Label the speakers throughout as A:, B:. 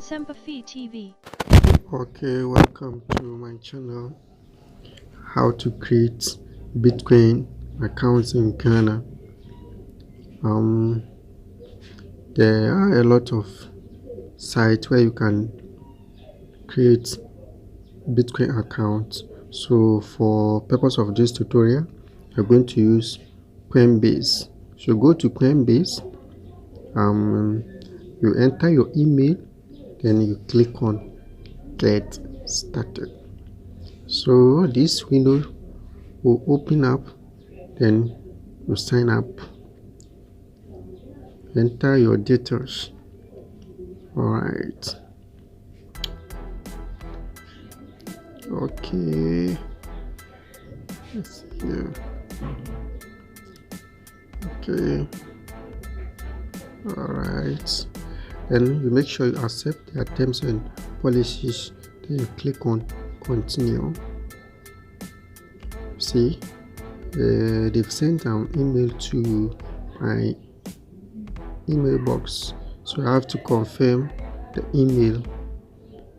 A: Nsempa Fie TV.
B: Okay, welcome to my channel. How to create Bitcoin accounts in Ghana. There are a lot of sites where you can create Bitcoin accounts. So for purpose of this tutorial, we're going to use Coinbase. So go to Coinbase. You enter your email, then you click on Get Started. So this window will open up, then you sign up, enter your details. Alright, okay, let's see here. Okay, alright, then you make sure you accept their terms and policies, then you click on continue. See, they've sent an email to my email box, so I have to confirm the email.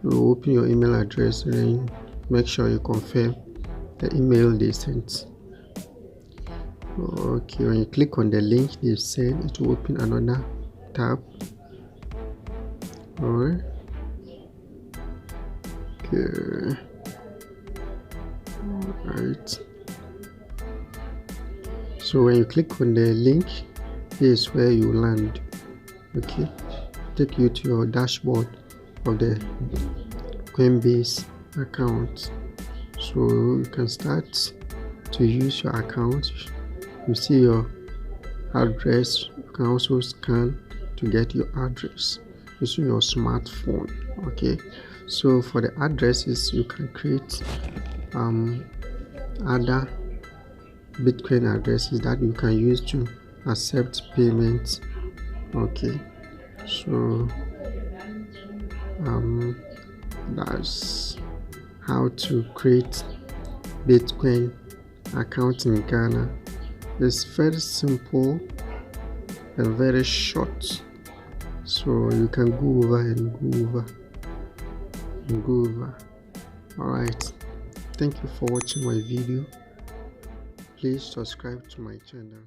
B: You open your email address and then make sure you confirm the email they sent. Okay, when you click on the link they sent, it will open another tab. Alright, okay, alright. So when you click on the link, this is where you land. Okay, take you to your dashboard of the Coinbase account. So you can start to use your account. You see your address. You can also scan to get your address using your smartphone. Okay, so for the addresses, you can create other Bitcoin addresses that you can use to accept payments. Okay, so that's how to create Bitcoin account in Ghana. It's very simple and very short, so you can go over and go over and go over. Alright, thank you for watching my video. Please subscribe to my channel.